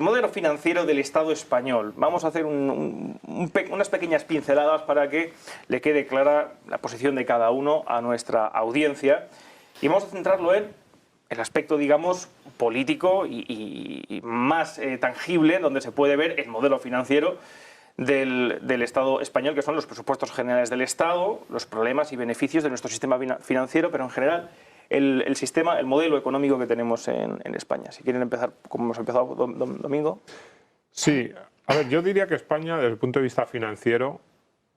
modelo financiero del Estado español. Vamos a hacer unas pequeñas pinceladas para que le quede clara la posición de cada uno a nuestra audiencia. Y vamos a centrarlo en el aspecto, digamos, político y más tangible, donde se puede ver el modelo financiero del Estado español, que son los presupuestos generales del Estado, los problemas y beneficios de nuestro sistema financiero, pero en general el sistema, el modelo económico que tenemos en España. Si quieren empezar, como hemos empezado, Domingo. Sí, a ver, yo diría que España, desde el punto de vista financiero,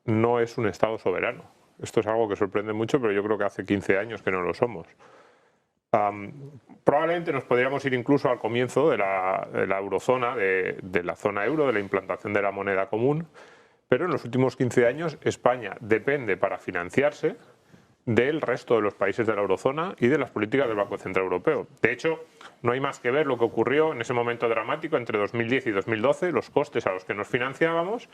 no es un Estado soberano. Esto es algo que sorprende mucho, pero yo creo que hace 15 años que no lo somos. Probablemente nos podríamos ir incluso al comienzo de la eurozona, de la zona euro, de la implantación de la moneda común, pero en los últimos 15 años España depende para financiarse del resto de los países de la eurozona y de las políticas del Banco Central Europeo. De hecho, no hay más que ver lo que ocurrió en ese momento dramático entre 2010 y 2012, los costes a los que nos financiábamos.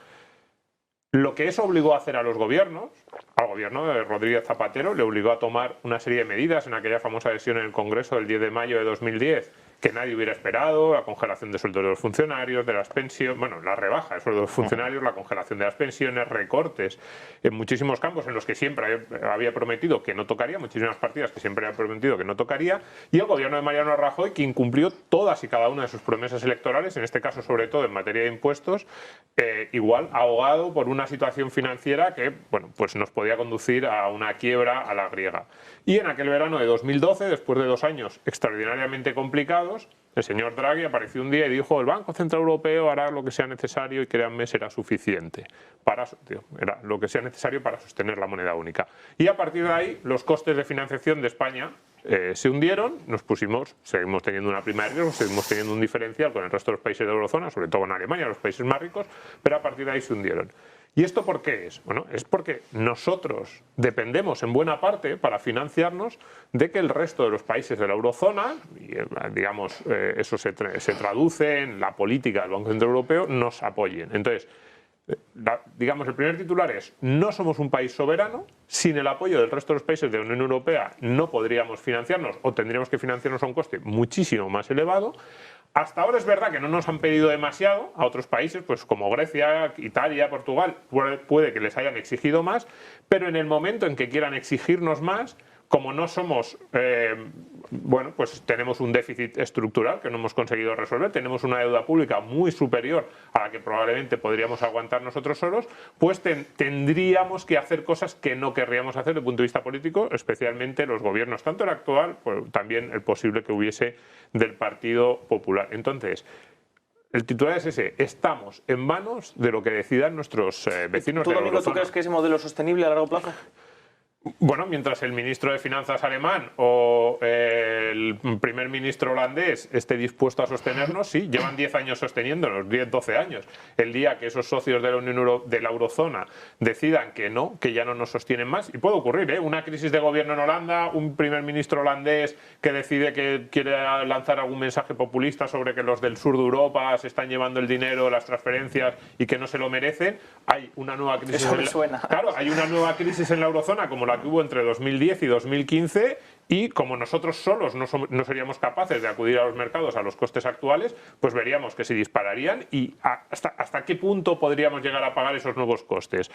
Lo que eso obligó a hacer a los gobiernos, al gobierno de Rodríguez Zapatero, le obligó a tomar una serie de medidas en aquella famosa sesión en el Congreso del 10 de mayo de 2010, que nadie hubiera esperado: la congelación de sueldos de los funcionarios, de las pensiones, bueno, la rebaja de sueldos de los funcionarios, la congelación de las pensiones, recortes en muchísimos campos en los que siempre había prometido que no tocaría, muchísimas partidas que siempre había prometido que no tocaría, y el gobierno de Mariano Rajoy, que incumplió todas y cada una de sus promesas electorales, en este caso sobre todo en materia de impuestos, igual ahogado por una situación financiera que, bueno, pues nos podía conducir a una quiebra a la griega. Y en aquel verano de 2012, después de 2 años extraordinariamente complicados, el señor Draghi apareció un día y dijo: el Banco Central Europeo hará lo que sea necesario y, créanme, será suficiente. Era lo que sea necesario para sostener la moneda única. Y a partir de ahí, los costes de financiación de España se hundieron, seguimos teniendo una prima de riesgo, seguimos teniendo un diferencial con el resto de los países de la eurozona, sobre todo en Alemania, los países más ricos, pero a partir de ahí se hundieron. ¿Y esto por qué es? Bueno, es porque nosotros dependemos en buena parte, para financiarnos, de que el resto de los países de la eurozona, y digamos, eso se traduce en la política del Banco Central Europeo, nos apoyen. Entonces, digamos, el primer titular es: no somos un país soberano, sin el apoyo del resto de los países de la Unión Europea no podríamos financiarnos, o tendríamos que financiarnos a un coste muchísimo más elevado. Hasta ahora es verdad que no nos han pedido demasiado a otros países, pues como Grecia, Italia, Portugal, puede que les hayan exigido más, pero en el momento en que quieran exigirnos más, como no somos, bueno, pues tenemos un déficit estructural que no hemos conseguido resolver, tenemos una deuda pública muy superior a la que probablemente podríamos aguantar nosotros solos, pues tendríamos que hacer cosas que no querríamos hacer desde el punto de vista político, especialmente los gobiernos, tanto el actual, pues también el posible que hubiese del Partido Popular. Entonces, el titular es ese: estamos en manos de lo que decidan nuestros vecinos de la eurozona. ¿Tú crees que ese modelo es sostenible a largo plazo? Bueno, mientras el ministro de Finanzas alemán o el primer ministro holandés esté dispuesto a sostenernos, sí, llevan 10 años sosteniéndonos, 10, 12 años. El día que esos socios de la eurozona decidan que no, que ya no nos sostienen más, y puede ocurrir, una crisis de gobierno en Holanda, un primer ministro holandés que decide que quiere lanzar algún mensaje populista sobre que los del sur de Europa se están llevando el dinero, las transferencias, y que no se lo merecen. Hay una nueva crisis. Eso me suena. Claro, hay una nueva crisis en la eurozona, como la que hubo entre 2010 y 2015, y como nosotros solos no seríamos capaces de acudir a los mercados a los costes actuales, pues veríamos que se dispararían. ¿Y hasta qué punto podríamos llegar a pagar esos nuevos costes?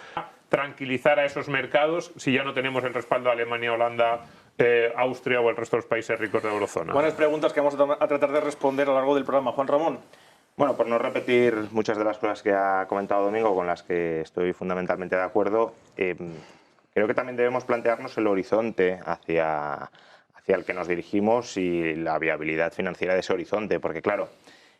Tranquilizar a esos mercados si ya no tenemos el respaldo de Alemania, Holanda, Austria o el resto de los países ricos de la eurozona. Buenas preguntas que vamos a tratar de responder a lo largo del programa. Juan Ramón. Bueno, por no repetir muchas de las cosas que ha comentado Domingo, con las que estoy fundamentalmente de acuerdo, creo que también debemos plantearnos el horizonte hacia el que nos dirigimos y la viabilidad financiera de ese horizonte, porque claro,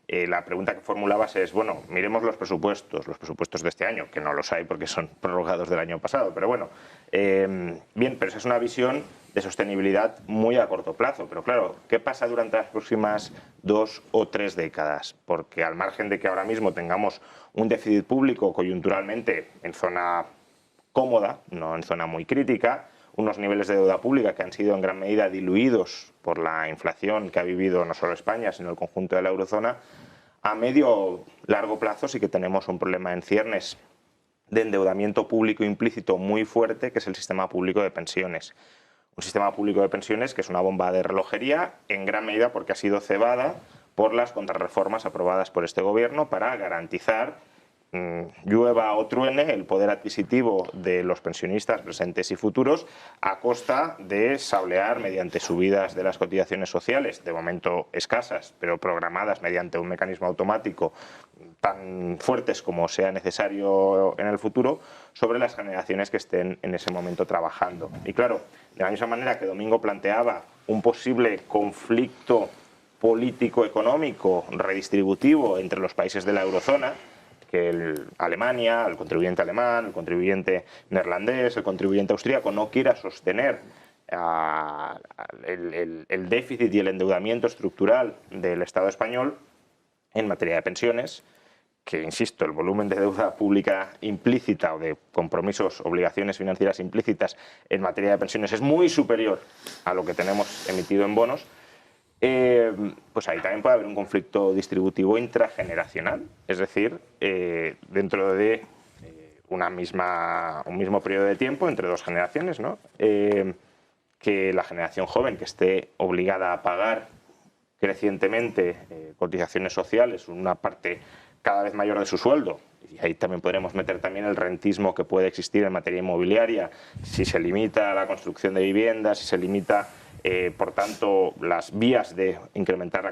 la pregunta que formulabas es: bueno, miremos los presupuestos de este año, que no los hay porque son prorrogados del año pasado, pero bueno, bien, pero esa es una visión de sostenibilidad muy a corto plazo. Pero claro, ¿qué pasa durante las próximas 2 o 3 décadas? Porque al margen de que ahora mismo tengamos un déficit público coyunturalmente en zona cómoda, no en zona muy crítica, unos niveles de deuda pública que han sido en gran medida diluidos por la inflación que ha vivido no solo España, sino el conjunto de la eurozona, a medio largo plazo sí que tenemos un problema en ciernes de endeudamiento público implícito muy fuerte, que es el sistema público de pensiones. Un sistema público de pensiones que es una bomba de relojería, en gran medida porque ha sido cebada por las contrarreformas aprobadas por este gobierno para garantizar, llueva o truene, el poder adquisitivo de los pensionistas presentes y futuros a costa de sablear mediante subidas de las cotizaciones sociales, de momento escasas, pero programadas mediante un mecanismo automático tan fuertes como sea necesario en el futuro, sobre las generaciones que estén en ese momento trabajando. Y claro, de la misma manera que Domingo planteaba un posible conflicto político-económico redistributivo entre los países de la eurozona, que Alemania, el contribuyente alemán, el contribuyente neerlandés, el contribuyente austríaco no quiera sostener el déficit y el endeudamiento estructural del Estado español en materia de pensiones, que, insisto, el volumen de deuda pública implícita o de compromisos, obligaciones financieras implícitas en materia de pensiones es muy superior a lo que tenemos emitido en bonos, pues ahí también puede haber un conflicto distributivo intrageneracional, es decir, dentro de un mismo periodo de tiempo, entre dos generaciones, ¿no? Que la generación joven que esté obligada a pagar crecientemente cotizaciones sociales, una parte cada vez mayor de su sueldo, y ahí también podremos meter también el rentismo que puede existir en materia inmobiliaria, si se limita a la construcción de viviendas, si se limita, por tanto, las vías de incrementar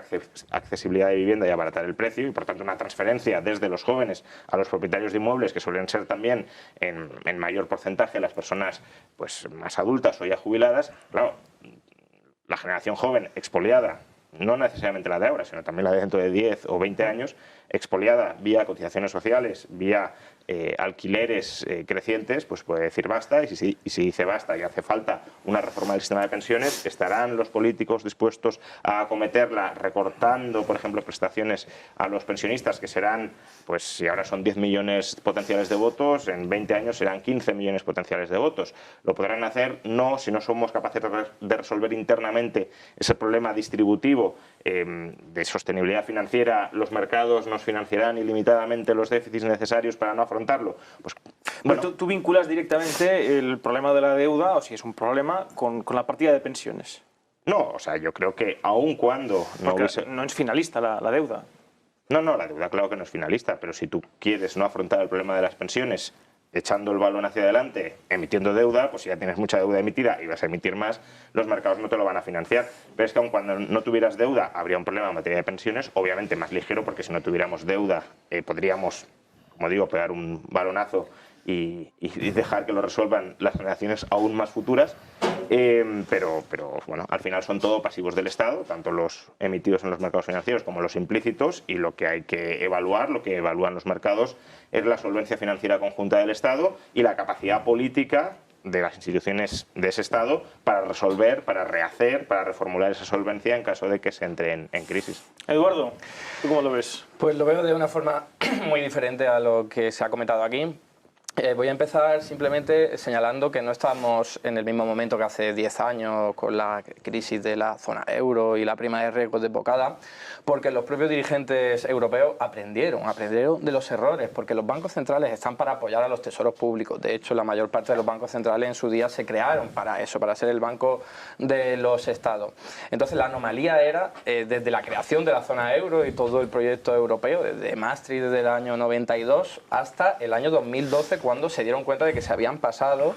accesibilidad de vivienda y abaratar el precio, y por tanto una transferencia desde los jóvenes a los propietarios de inmuebles, que suelen ser también en mayor porcentaje las personas pues, más adultas o ya jubiladas. Claro, la generación joven expoliada, no necesariamente la de ahora, sino también la de dentro de 10 o 20 años, expoliada vía cotizaciones sociales, vía alquileres crecientes, pues puede decir basta, y si dice basta y hace falta una reforma del sistema de pensiones, ¿estarán los políticos dispuestos a acometerla recortando, por ejemplo, prestaciones a los pensionistas, que serán, pues si ahora son 10 millones potenciales de votos, en 20 años serán 15 millones potenciales de votos? ¿Lo podrán hacer? No, si no somos capaces de resolver internamente ese problema distributivo de sostenibilidad financiera. Los mercados nos financiarán ilimitadamente los déficits necesarios para no afrontarlo. Pues, bueno. ¿Tú vinculas directamente el problema de la deuda, o si es un problema, con la partida de pensiones? No, o sea, yo creo que aun cuando no hubiese... no es finalista la deuda. No, la deuda claro que no es finalista, pero si tú quieres no afrontar el problema de las pensiones echando el balón hacia adelante, emitiendo deuda, pues si ya tienes mucha deuda emitida y vas a emitir más, los mercados no te lo van a financiar. Pero es que aun cuando no tuvieras deuda, habría un problema en materia de pensiones, obviamente más ligero, porque si no tuviéramos deuda podríamos, como digo, pegar un balonazo y dejar que lo resuelvan las generaciones aún más futuras. Pero bueno, al final son todo pasivos del Estado, tanto los emitidos en los mercados financieros como los implícitos, y lo que hay que evaluar, lo que evalúan los mercados, es la solvencia financiera conjunta del Estado y la capacidad política de las instituciones de ese Estado para resolver, para rehacer, para reformular esa solvencia en caso de que se entre en crisis. Eduardo, ¿tú cómo lo ves? Pues lo veo de una forma muy diferente a lo que se ha comentado aquí. Voy a empezar simplemente señalando que no estamos en el mismo momento que hace 10 años con la crisis de la zona euro y la prima de riesgo desbocada, porque los propios dirigentes europeos aprendieron de los errores, porque los bancos centrales están para apoyar a los tesoros públicos. De hecho, la mayor parte de los bancos centrales en su día se crearon para eso, para ser el banco de los estados. Entonces la anomalía era, desde la creación de la zona euro y todo el proyecto europeo, desde Maastricht desde el año 92 hasta el año 2012, cuando se dieron cuenta de que se habían pasado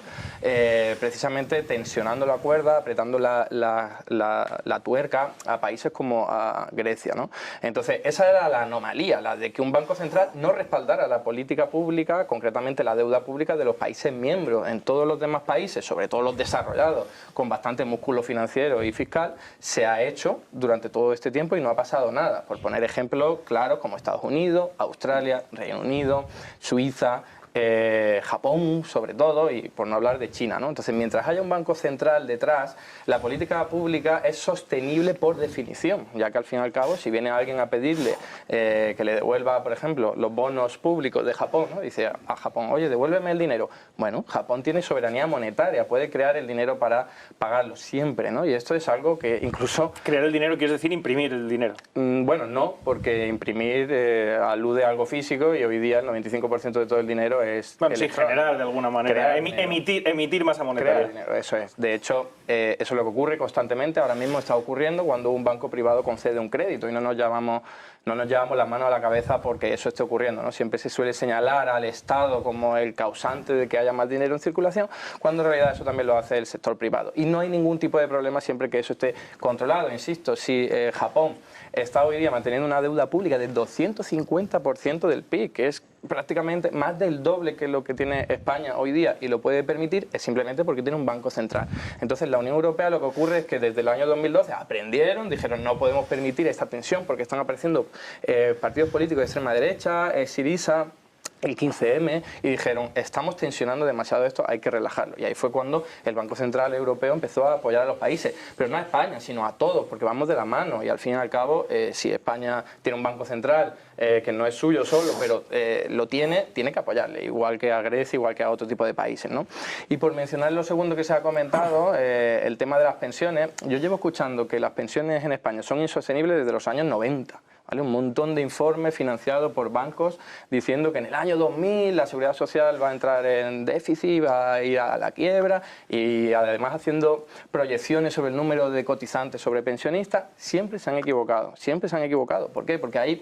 precisamente tensionando la cuerda, apretando la tuerca a países como a Grecia, ¿no? Entonces esa era la anomalía, la de que un banco central no respaldara la política pública, concretamente la deuda pública de los países miembros. En todos los demás países, sobre todo los desarrollados, con bastante músculo financiero y fiscal, se ha hecho durante todo este tiempo y no ha pasado nada. Por poner ejemplos claros como Estados Unidos, Australia, Reino Unido, Suiza, Japón sobre todo, y por no hablar de China, ¿no? Entonces, mientras haya un banco central detrás, la política pública es sostenible por definición, ya que al fin y al cabo, si viene alguien a pedirle que le devuelva, por ejemplo, los bonos públicos de Japón, ¿no? Dice a Japón, oye, devuélveme el dinero. Bueno, Japón tiene soberanía monetaria, puede crear el dinero para pagarlo siempre, ¿no? Y esto es algo que incluso... ¿Crear el dinero quiere decir imprimir el dinero? Bueno, no, porque imprimir alude a algo físico, y hoy día el 95% de todo el dinero es... Bueno, sí, generar de alguna manera, emitir masa monetaria. Crear dinero, eso es. De hecho, eso es lo que ocurre constantemente. Ahora mismo está ocurriendo cuando un banco privado concede un crédito y no nos llevamos las manos a la cabeza porque eso esté ocurriendo, ¿no? Siempre se suele señalar al Estado como el causante de que haya más dinero en circulación, cuando en realidad eso también lo hace el sector privado. Y no hay ningún tipo de problema siempre que eso esté controlado. Insisto, si Japón está hoy día manteniendo una deuda pública del 250% del PIB, que es prácticamente más del doble que lo que tiene España hoy día y lo puede permitir, es simplemente porque tiene un banco central. Entonces la Unión Europea lo que ocurre es que desde el año 2012 aprendieron, dijeron no podemos permitir esta tensión porque están apareciendo partidos políticos de extrema derecha, Syriza, el 15M, y dijeron estamos tensionando demasiado esto, hay que relajarlo. Y ahí fue cuando el Banco Central Europeo empezó a apoyar a los países, pero no a España, sino a todos, porque vamos de la mano. Y al fin y al cabo, si España tiene un Banco Central que no es suyo solo, pero lo tiene que apoyarle, igual que a Grecia, igual que a otro tipo de países, ¿no? Y por mencionar lo segundo que se ha comentado, el tema de las pensiones, yo llevo escuchando que las pensiones en España son insostenibles desde los años 90. ¿Vale? Un montón de informes financiados por bancos diciendo que en el año 2000 la seguridad social va a entrar en déficit, va a ir a la quiebra, y además haciendo proyecciones sobre el número de cotizantes, sobre pensionistas. Siempre se han equivocado, siempre se han equivocado. ¿Por qué? Porque hay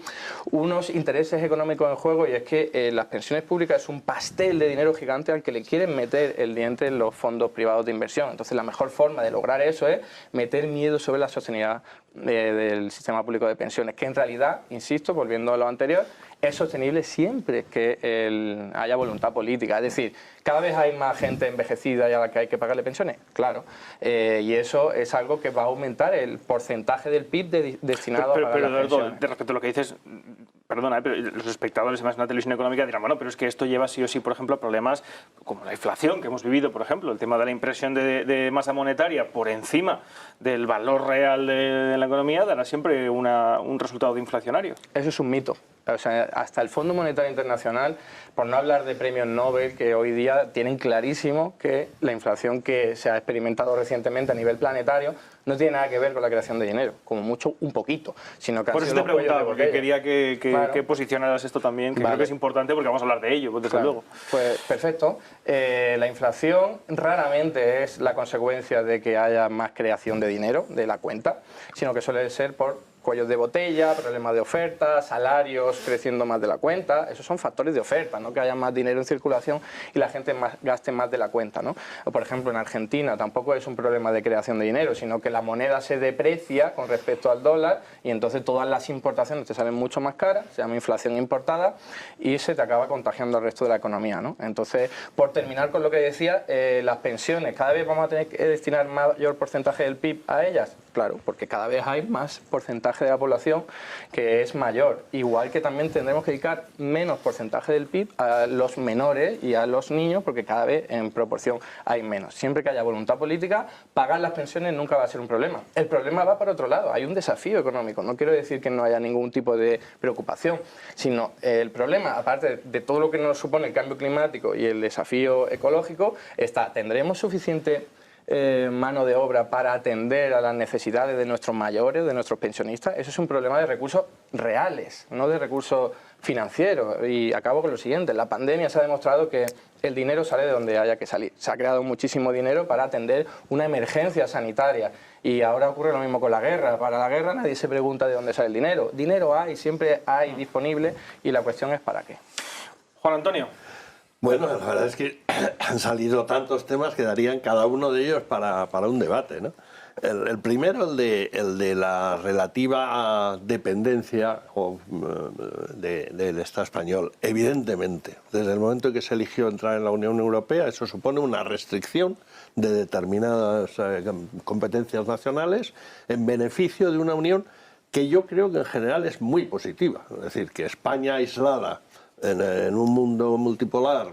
unos intereses económicos en juego, y es que las pensiones públicas es un pastel de dinero gigante al que le quieren meter el diente en los fondos privados de inversión. Entonces la mejor forma de lograr eso es meter miedo sobre la sostenibilidad del sistema público de pensiones, que en realidad, insisto, volviendo a lo anterior, es sostenible siempre que haya voluntad política. Es decir, cada vez hay más gente envejecida y a la que hay que pagarle pensiones, claro, y eso es algo que va a aumentar el porcentaje del PIB destinado a pagar las pensiones. Respecto a lo que dices, perdona, pero los espectadores además de una televisión económica dirán, bueno, pero es que esto lleva sí o sí, por ejemplo, a problemas como la inflación que hemos vivido, por ejemplo, el tema de la impresión de masa monetaria por encima del valor real de la economía dará siempre un resultado inflacionario. Eso es un mito. O sea, hasta el Fondo Monetario Internacional, por no hablar de premios Nobel, que hoy día tienen clarísimo que la inflación que se ha experimentado recientemente a nivel planetario no tiene nada que ver con la creación de dinero, como mucho un poquito, sino que por eso te preguntaba, porque quería que posicionaras esto también, que creo que es importante porque vamos a hablar de ello, pues desde luego. Pues perfecto. La inflación raramente es la consecuencia de que haya más creación de dinero de la cuenta, sino que suele ser por cuellos de botella, problemas de oferta, salarios creciendo más de la cuenta. Esos son factores de oferta, no que haya más dinero en circulación y la gente gaste más de la cuenta, ¿no? O por ejemplo, en Argentina tampoco es un problema de creación de dinero, sino que la moneda se deprecia con respecto al dólar y entonces todas las importaciones te salen mucho más caras, se llama inflación importada, y se te acaba contagiando al resto de la economía, ¿no? Entonces, por terminar con lo que decía, las pensiones, ¿cada vez vamos a tener que destinar mayor porcentaje del PIB a ellas? Claro, porque cada vez hay más porcentaje de la población que es mayor. Igual que también tendremos que dedicar menos porcentaje del PIB a los menores y a los niños, porque cada vez en proporción hay menos. Siempre que haya voluntad política, pagar las pensiones nunca va a ser un problema. El problema va por otro lado, hay un desafío económico. No quiero decir que no haya ningún tipo de preocupación, sino el problema, aparte de todo lo que nos supone el cambio climático y el desafío ecológico, ¿tendremos suficiente mano de obra para atender a las necesidades de nuestros mayores, de nuestros pensionistas? Eso es un problema de recursos reales, no de recursos financieros. Y acabo con lo siguiente, en la pandemia se ha demostrado que el dinero sale de donde haya que salir. Se ha creado muchísimo dinero para atender una emergencia sanitaria. Y ahora ocurre lo mismo con la guerra. Para la guerra nadie se pregunta de dónde sale el dinero. Dinero hay, siempre hay disponible, y la cuestión es ¿para qué? Juan Antonio. Bueno, la verdad es que han salido tantos temas que darían cada uno de ellos para un debate, ¿no? El primero, el de la relativa dependencia del Estado español. Evidentemente, desde el momento en que se eligió entrar en la Unión Europea, eso supone una restricción de determinadas competencias nacionales en beneficio de una Unión que yo creo que en general es muy positiva. Es decir, que España aislada en un mundo multipolar,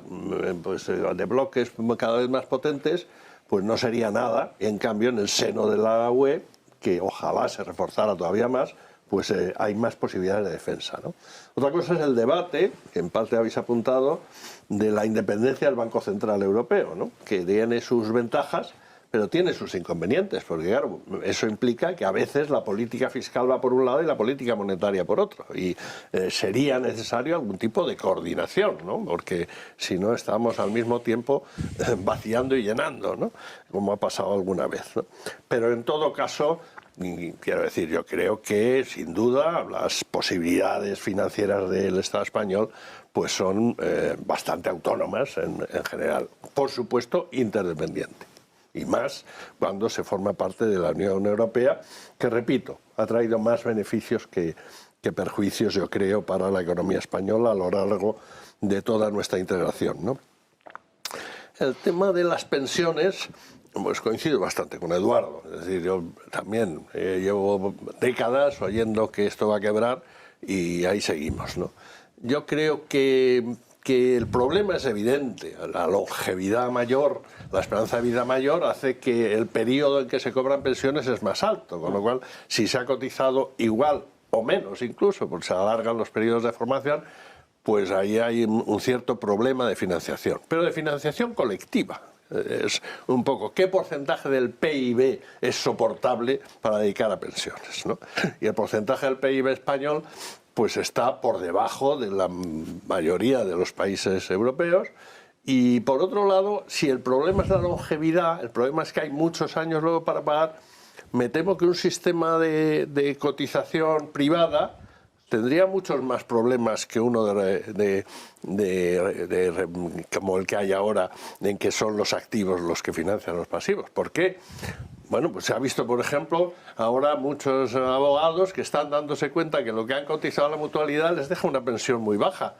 pues de bloques cada vez más potentes, pues no sería nada. Y en cambio, en el seno de la UE, que ojalá se reforzara todavía más, pues hay más posibilidades de defensa, ¿no? Otra cosa es el debate, que en parte habéis apuntado, de la independencia del Banco Central Europeo, ¿no? Que tiene sus ventajas, pero tiene sus inconvenientes, porque claro, eso implica que a veces la política fiscal va por un lado y la política monetaria por otro, y sería necesario algún tipo de coordinación, ¿no? Porque si no estamos al mismo tiempo vaciando y llenando, ¿no? Como ha pasado alguna vez, ¿no? Pero en todo caso, quiero decir, yo creo que sin duda las posibilidades financieras del Estado español pues son bastante autónomas en general, por supuesto interdependiente, y más cuando se forma parte de la Unión Europea, que repito, ha traído más beneficios que perjuicios, yo creo, para la economía española a lo largo de toda nuestra integración, ¿no? El tema de las pensiones, pues coincido bastante con Eduardo. Es decir, yo también llevo décadas oyendo que esto va a quebrar y ahí seguimos, ¿no? Yo creo que el problema es evidente. La longevidad mayor, la esperanza de vida mayor hace que el periodo en que se cobran pensiones es más alto, con lo cual si se ha cotizado igual o menos incluso, porque se alargan los periodos de formación, pues ahí hay un cierto problema de financiación, pero de financiación colectiva. Es un poco qué porcentaje del PIB es soportable para dedicar a pensiones, ¿no? Y el porcentaje del PIB español pues está por debajo de la mayoría de los países europeos. Y por otro lado, si el problema es la longevidad, el problema es que hay muchos años luego para pagar, me temo que un sistema de cotización privada tendría muchos más problemas que uno como el que hay ahora, en que son los activos los que financian los pasivos. ¿Por qué? Bueno, pues se ha visto, por ejemplo, ahora muchos abogados que están dándose cuenta que lo que han cotizado a la mutualidad les deja una pensión muy baja,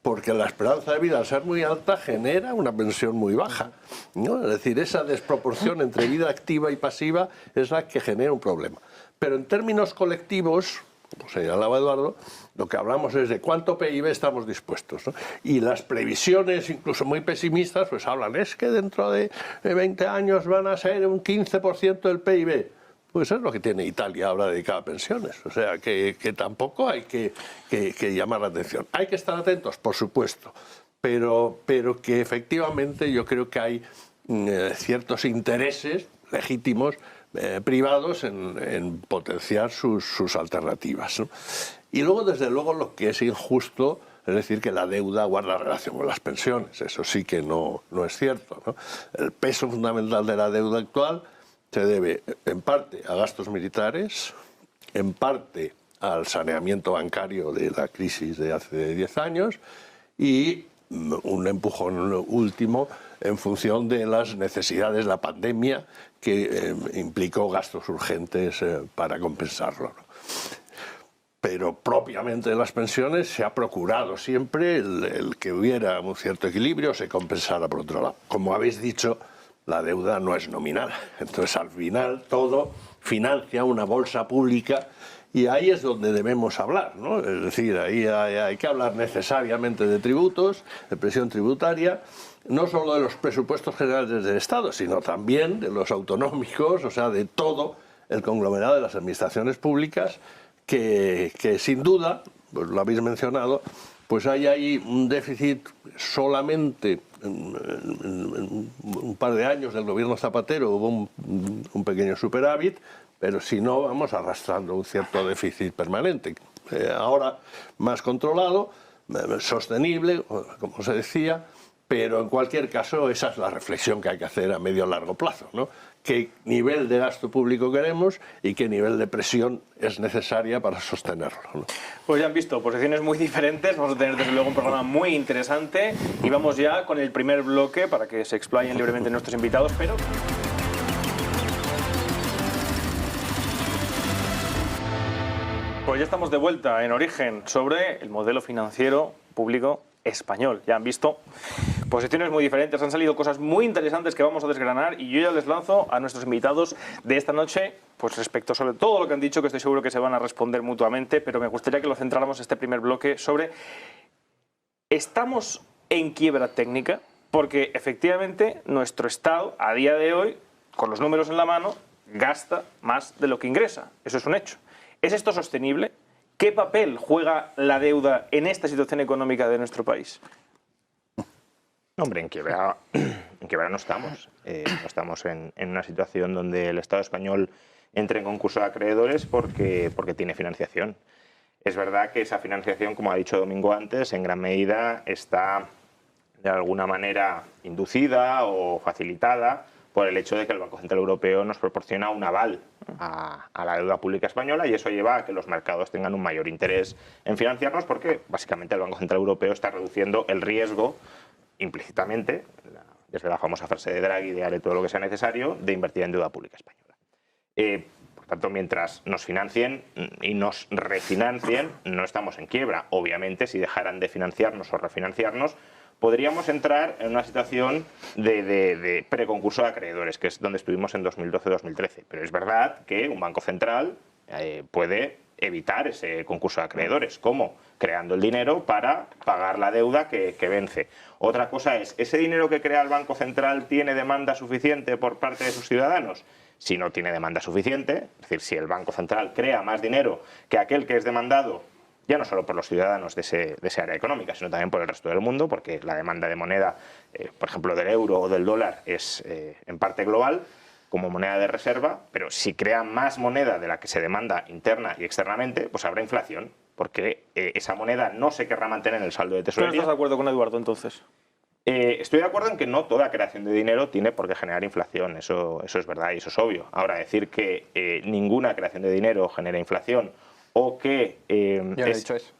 porque la esperanza de vida, al ser muy alta, genera una pensión muy baja, ¿no? Es decir, esa desproporción entre vida activa y pasiva es la que genera un problema. Pero en términos colectivos, como señalaba Eduardo, lo que hablamos es de cuánto PIB estamos dispuestos, ¿no? Y las previsiones, incluso muy pesimistas, pues hablan, es que dentro de 20 años van a ser un 15% del PIB. Pues es lo que tiene Italia ahora dedicado a pensiones. O sea, que tampoco hay que llamar la atención. Hay que estar atentos, por supuesto, pero que efectivamente yo creo que hay ciertos intereses legítimos privados en potenciar sus alternativas, ¿no? Y luego, desde luego, lo que es injusto es decir que la deuda guarda relación con las pensiones. Eso sí que no es cierto, ¿no? El peso fundamental de la deuda actual se debe en parte a gastos militares, en parte al saneamiento bancario de la crisis de hace 10 años y un empujón último en función de las necesidades de la pandemia que implicó gastos urgentes para compensarlo, ¿no? Pero propiamente de las pensiones se ha procurado siempre el que hubiera un cierto equilibrio, se compensara por otro lado. Como habéis dicho, la deuda no es nominal, entonces al final todo financia una bolsa pública y ahí es donde debemos hablar, ¿no? Es decir, ahí hay que hablar necesariamente de tributos, de presión tributaria, no solo de los presupuestos generales del Estado, sino también de los autonómicos, o sea, de todo el conglomerado de las administraciones públicas, que sin duda, pues lo habéis mencionado, pues hay ahí un déficit solamente en un par de años del gobierno Zapatero hubo un pequeño superávit, pero si no vamos arrastrando un cierto déficit permanente. Ahora más controlado, sostenible, como se decía, pero en cualquier caso esa es la reflexión que hay que hacer a medio o largo plazo, ¿no? ¿Qué nivel de gasto público queremos y qué nivel de presión es necesaria para sostenerlo, ¿no? Pues ya han visto, posiciones muy diferentes, vamos a tener desde luego un programa muy interesante y vamos ya con el primer bloque para que se explayen libremente nuestros invitados, pero... Pues ya estamos de vuelta en Origen sobre el modelo financiero público español. Ya han visto posiciones muy diferentes, han salido cosas muy interesantes que vamos a desgranar y yo ya les lanzo a nuestros invitados de esta noche, pues respecto sobre todo lo que han dicho, que estoy seguro que se van a responder mutuamente, pero me gustaría que lo centráramos este primer bloque sobre ¿estamos en quiebra técnica? Porque efectivamente nuestro Estado a día de hoy, con los números en la mano, gasta más de lo que ingresa. Eso es un hecho. ¿Es esto sostenible? ¿Qué papel juega la deuda en esta situación económica de nuestro país? Hombre, en quiebra no estamos. No estamos en una situación donde el Estado español entre en concurso de acreedores porque tiene financiación. Es verdad que esa financiación, como ha dicho Domingo antes, en gran medida está de alguna manera inducida o facilitada por el hecho de que el Banco Central Europeo nos proporciona un aval a la deuda pública española, y eso lleva a que los mercados tengan un mayor interés en financiarnos porque básicamente el Banco Central Europeo está reduciendo el riesgo implícitamente, desde la famosa frase de Draghi de haré todo lo que sea necesario, de invertir en deuda pública española. Por tanto, mientras nos financien y nos refinancien, no estamos en quiebra. Obviamente, si dejaran de financiarnos o refinanciarnos, podríamos entrar en una situación de preconcurso de acreedores, que es donde estuvimos en 2012-2013. Pero es verdad que un banco central puede evitar ese concurso de acreedores. ¿Cómo? Creando el dinero para pagar la deuda que vence. Otra cosa es, ¿ese dinero que crea el Banco Central tiene demanda suficiente por parte de sus ciudadanos? Si no tiene demanda suficiente, es decir, si el Banco Central crea más dinero que aquel que es demandado, ya no solo por los ciudadanos de ese área económica, sino también por el resto del mundo, porque la demanda de moneda, por ejemplo, del euro o del dólar, es en parte global, como moneda de reserva, pero si crea más moneda de la que se demanda interna y externamente, pues habrá inflación, porque esa moneda no se querrá mantener en el saldo de ¿Tú no tesorería. estás de acuerdo con Eduardo, entonces? Estoy de acuerdo en que no toda creación de dinero tiene por qué generar inflación, eso es verdad y eso es obvio. Ahora, decir que ninguna creación de dinero genera inflación o que... Yo no he dicho eso.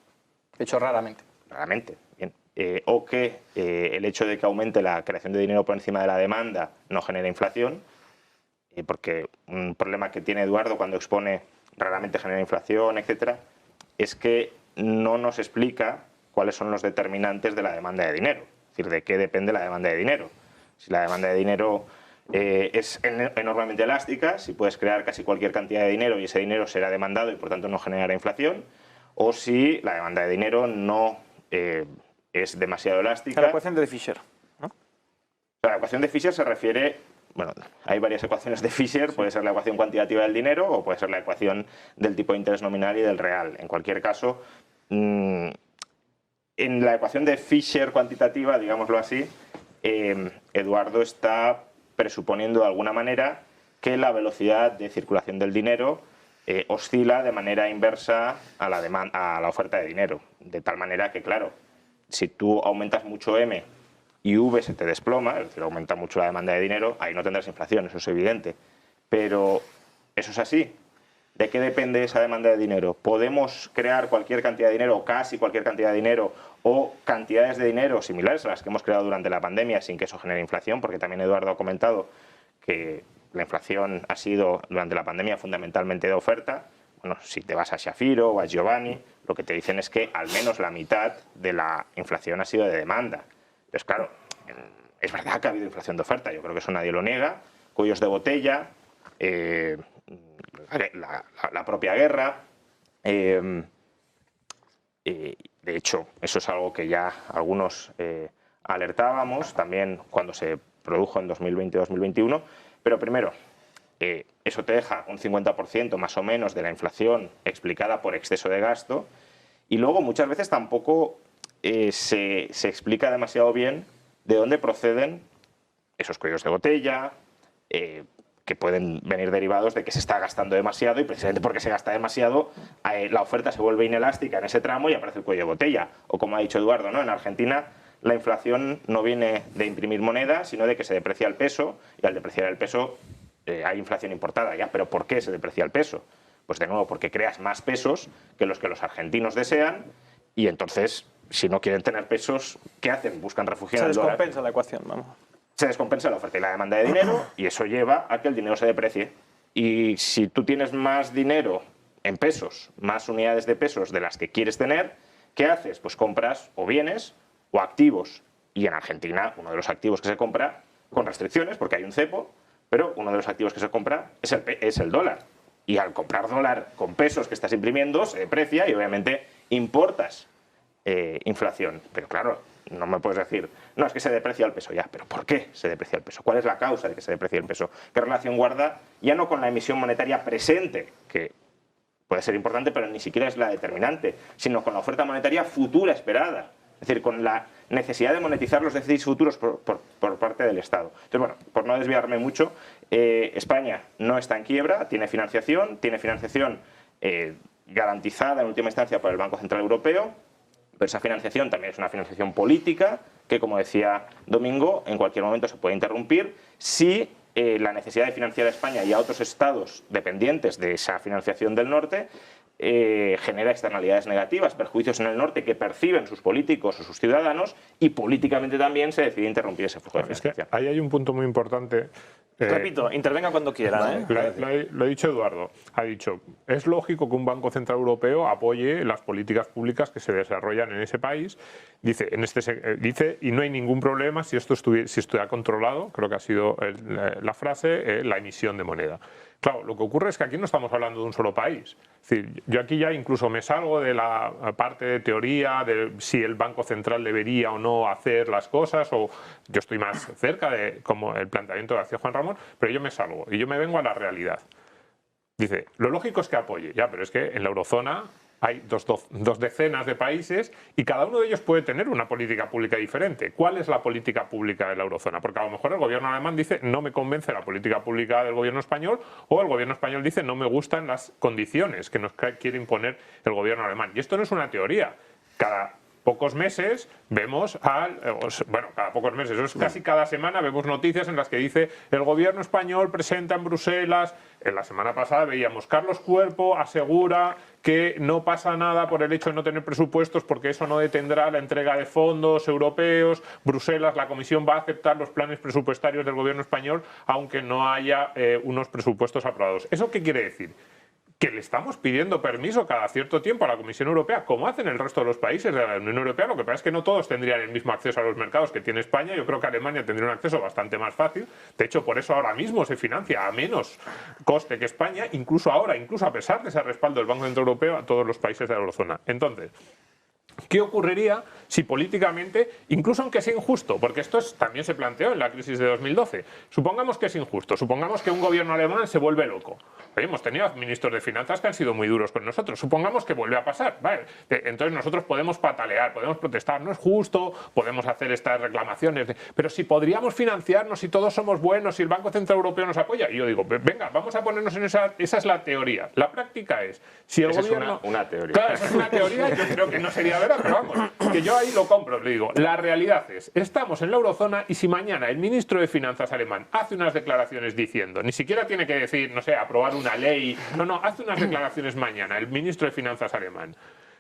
He dicho raramente. Raramente, bien. O que el hecho de que aumente la creación de dinero por encima de la demanda no genera inflación, porque un problema que tiene Eduardo cuando expone raramente genera inflación, etcétera, es que no nos explica cuáles son los determinantes de la demanda de dinero. Es decir, de qué depende la demanda de dinero. Si la demanda de dinero es enormemente elástica, si puedes crear casi cualquier cantidad de dinero y ese dinero será demandado y por tanto no generará inflación, o si la demanda de dinero no es demasiado elástica. La ecuación de Fisher, ¿no? La ecuación de Fisher se refiere, bueno, hay varias ecuaciones de Fisher, puede ser la ecuación cuantitativa del dinero o puede ser la ecuación del tipo de interés nominal y del real. En cualquier caso, en la ecuación de Fisher cuantitativa, digámoslo así, Eduardo está presuponiendo de alguna manera que la velocidad de circulación del dinero oscila de manera inversa a la oferta de dinero. De tal manera que, claro, si tú aumentas mucho M y V se te desploma, es decir, aumenta mucho la demanda de dinero, ahí no tendrás inflación, eso es evidente. Pero eso es así. ¿De qué depende esa demanda de dinero? ¿Podemos crear cualquier cantidad de dinero o casi cualquier cantidad de dinero o cantidades de dinero similares a las que hemos creado durante la pandemia sin que eso genere inflación? Porque también Eduardo ha comentado que la inflación ha sido durante la pandemia fundamentalmente de oferta. Bueno, si te vas a Shafiro o a Giovanni, lo que te dicen es que al menos la mitad de la inflación ha sido de demanda. Entonces, claro, es verdad que ha habido inflación de oferta, yo creo que eso nadie lo niega, cuellos de botella, la propia guerra. De hecho, eso es algo que ya algunos alertábamos también cuando se produjo en 2020-2021. Pero primero, eso te deja un 50% más o menos de la inflación explicada por exceso de gasto. Y luego muchas veces tampoco se explica demasiado bien de dónde proceden esos cuellos de botella, que pueden venir derivados de que se está gastando demasiado y precisamente porque se gasta demasiado la oferta se vuelve inelástica en ese tramo y aparece el cuello de botella. O como ha dicho Eduardo, ¿no? En Argentina la inflación no viene de imprimir moneda, sino de que se deprecia el peso y al depreciar el peso hay inflación importada ya. ¿Pero por qué se deprecia el peso? Pues de nuevo porque creas más pesos que los argentinos desean y entonces si no quieren tener pesos, ¿qué hacen? Buscan refugio en el dólar. Se descompensa la ecuación, vamos. Se descompensa la oferta y la demanda de dinero y eso lleva a que el dinero se deprecie. Y si tú tienes más dinero en pesos, más unidades de pesos de las que quieres tener, ¿qué haces? Pues compras o bienes o activos. Y en Argentina, uno de los activos que se compra, con restricciones, porque hay un cepo, pero uno de los activos que se compra es el dólar. Y al comprar dólar con pesos que estás imprimiendo, se deprecia y obviamente importas inflación. Pero claro, no me puedes decir, no, es que se deprecia el peso ya. ¿Pero por qué se deprecia el peso? ¿Cuál es la causa de que se deprecie el peso? ¿Qué relación guarda ya no con la emisión monetaria presente, que puede ser importante, pero ni siquiera es la determinante, sino con la oferta monetaria futura esperada? Es decir, con necesidad de monetizar los déficits futuros por parte del Estado. Entonces, bueno, por no desviarme mucho, España no está en quiebra, tiene financiación garantizada en última instancia por el Banco Central Europeo, pero esa financiación también es una financiación política que, como decía Domingo, en cualquier momento se puede interrumpir si la necesidad de financiar a España y a otros estados dependientes de esa financiación del norte genera externalidades negativas, perjuicios en el norte que perciben sus políticos o sus ciudadanos, y políticamente también se decide interrumpir ese flujo de financiación. Es que ahí hay un punto muy importante. Repito, intervenga cuando quiera. Lo ha dicho Eduardo. Ha dicho, es lógico que un Banco Central Europeo apoye las políticas públicas que se desarrollan en ese país. Dice, y no hay ningún problema si estuviera controlado, creo que ha sido la frase, la emisión de moneda. Claro, lo que ocurre es que aquí no estamos hablando de un solo país. Es decir, yo aquí ya incluso me salgo de la parte de teoría de si el Banco Central debería o no hacer las cosas, o yo estoy más cerca de como el planteamiento que hacía Juan Ramón, pero yo me salgo y yo me vengo a la realidad. Dice, lo lógico es que apoye, ya, pero es que en la eurozona hay dos decenas de países y cada uno de ellos puede tener una política pública diferente. ¿Cuál es la política pública de la eurozona? Porque a lo mejor el gobierno alemán dice no me convence la política pública del gobierno español, o el gobierno español dice no me gustan las condiciones que nos quiere imponer el gobierno alemán. Y esto no es una teoría. Cada pocos meses vemos cada pocos meses, casi cada semana vemos noticias en las que dice el gobierno español presenta en Bruselas. En la semana pasada veíamos Carlos Cuerpo asegura que no pasa nada por el hecho de no tener presupuestos porque eso no detendrá la entrega de fondos europeos. Bruselas, la Comisión va a aceptar los planes presupuestarios del gobierno español aunque no haya unos presupuestos aprobados. ¿Eso qué quiere decir? Que le estamos pidiendo permiso cada cierto tiempo a la Comisión Europea, como hacen el resto de los países de la Unión Europea. Lo que pasa es que no todos tendrían el mismo acceso a los mercados que tiene España. Yo creo que Alemania tendría un acceso bastante más fácil. De hecho, por eso ahora mismo se financia a menos coste que España, incluso a pesar de ese respaldo del Banco Central Europeo a todos los países de la eurozona. Entonces, ¿qué ocurriría si políticamente, incluso aunque sea injusto, porque esto también se planteó en la crisis de 2012, supongamos que es injusto, supongamos que un gobierno alemán se vuelve loco? Oye, hemos tenido ministros de finanzas que han sido muy duros con nosotros, supongamos que vuelve a pasar, ¿vale? Entonces nosotros podemos patalear, podemos protestar, no es justo, podemos hacer estas reclamaciones, pero si podríamos financiarnos, si todos somos buenos, si el Banco Central Europeo nos apoya, y yo digo, venga, vamos a ponernos en esa es la teoría. La práctica es, si el gobierno... Es una teoría. Claro, esa es una teoría, yo creo que no sería verdad, pero vamos, que yo ahí lo compro, le digo, la realidad es, estamos en la eurozona y si mañana el ministro de Finanzas alemán hace unas declaraciones diciendo, ni siquiera tiene que decir, no sé, aprobar una ley, no, hace unas declaraciones mañana el ministro de Finanzas alemán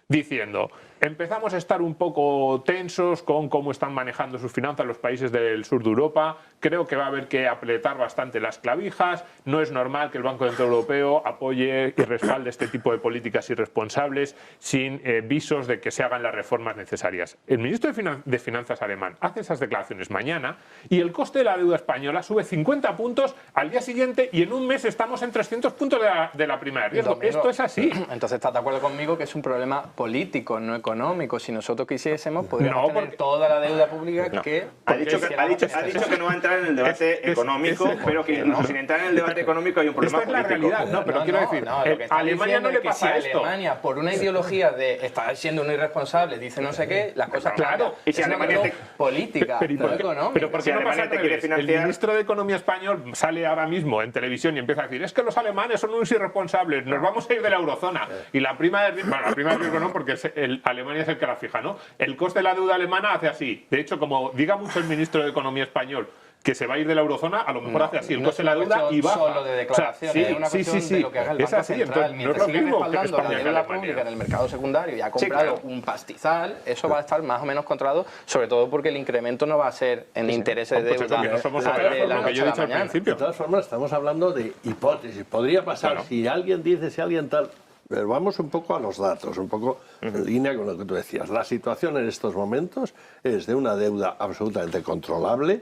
diciendo, empezamos a estar un poco tensos con cómo están manejando sus finanzas los países del sur de Europa, creo que va a haber que apretar bastante las clavijas, no es normal que el Banco Central Europeo apoye y respalde este tipo de políticas irresponsables sin visos de que se hagan las reformas necesarias. El ministro de Finanzas alemán hace esas declaraciones mañana y el coste de la deuda española sube 50 puntos al día siguiente y en un mes estamos en 300 puntos de la prima de riesgo. Domingo, esto es así. Entonces, ¿estás de acuerdo conmigo que es un problema político, no económico? Si nosotros quisiésemos, podríamos tener toda la deuda pública que... Ha dicho que no va a entrar en el debate económico, pero que incluso sin entrar en el debate económico hay un problema político. Esta es la realidad, no, pero quiero decir, a Alemania no le pasa esto. Alemania, por una ideología de estar siendo un irresponsable, dice no sé qué, las cosas claro. Y si es Alemania política, no económica. Pero ¿por qué no pasa al revés? El ministro de Economía español sale ahora mismo en televisión y empieza a decir, es que los alemanes son unos irresponsables, nos vamos a ir de la eurozona. Y la prima de riesgo no, porque Alemania es el que la fija, ¿no? El coste de la deuda alemana hace así. De hecho, como diga mucho el ministro de Economía español que se va a ir de la eurozona, a lo mejor hace así el coste de la deuda y baja. Solo de declaraciones, es una cuestión de lo que haga el Banco Central. Mientras siga respaldando la deuda pública en el mercado secundario y ha comprado un pastizal, eso va a estar más o menos controlado, sobre todo porque el incremento no va a ser en intereses de deuda de la noche a la mañana. De todas formas, estamos hablando de hipótesis. Podría pasar, si alguien dice, si alguien tal... Pero vamos un poco a los datos, un poco en línea con lo que tú decías. La situación en estos momentos es de una deuda absolutamente controlable.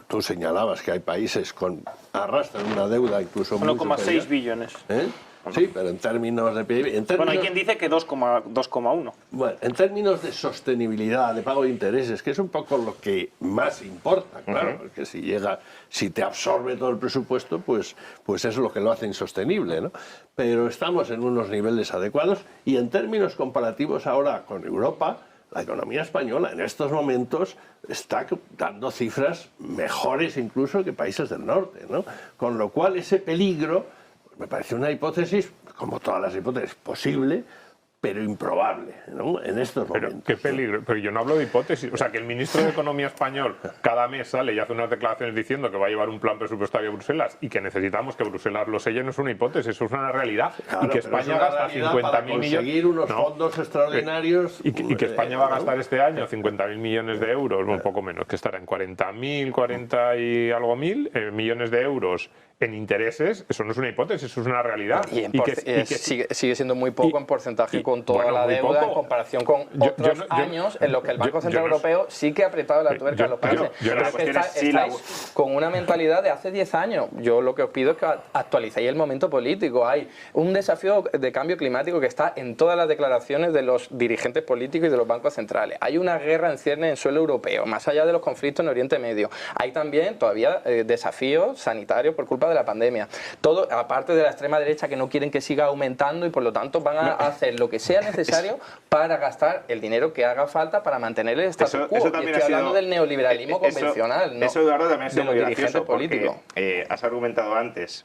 Tú señalabas que hay países con arrastran una deuda incluso 1,6 billones. Sí, pero en términos de PIB... Bueno, hay quien dice que 2,1. Bueno, en términos de sostenibilidad, de pago de intereses, que es un poco lo que más importa, claro, porque si te absorbe todo el presupuesto, pues es lo que lo hace insostenible, ¿no? Pero estamos en unos niveles adecuados y en términos comparativos ahora con Europa, la economía española en estos momentos está dando cifras mejores incluso que países del norte, ¿no? Con lo cual ese peligro me parece una hipótesis, como todas las hipótesis, posible, pero improbable, ¿no? En estos momentos. Qué peligro. Pero yo no hablo de hipótesis. O sea, que el ministro de Economía español cada mes sale y hace unas declaraciones diciendo que va a llevar un plan presupuestario a Bruselas y que necesitamos que Bruselas lo selle, no es una hipótesis, eso es una realidad. Claro, y que pero España es una gasta realidad 50.000 para millones. conseguir unos fondos extraordinarios. Y que España va a gastar este año 50.000 millones de euros, un poco menos, que estará en 40.000, 40 y algo mil millones de euros en intereses. Eso no es una hipótesis, eso es una realidad. Sigue siendo muy poco en porcentaje con toda la deuda en comparación con otros años en los que el Banco Central Europeo sí que ha apretado la tuerca a los países. Pero es que estáis con una mentalidad de hace 10 años. Yo lo que os pido es que actualicéis el momento político. Hay un desafío de cambio climático que está en todas las declaraciones de los dirigentes políticos y de los bancos centrales. Hay una guerra en ciernes en suelo europeo, más allá de los conflictos en Oriente Medio. Hay también todavía desafíos sanitarios por culpa de la pandemia. Todo, aparte de la extrema derecha que no quieren que siga aumentando y por lo tanto van a hacer lo que sea necesario para gastar el dinero que haga falta para mantener el status quo. Y estoy hablando del neoliberalismo convencional, no eso, Eduardo, también ha sido muy gracioso político. Has argumentado antes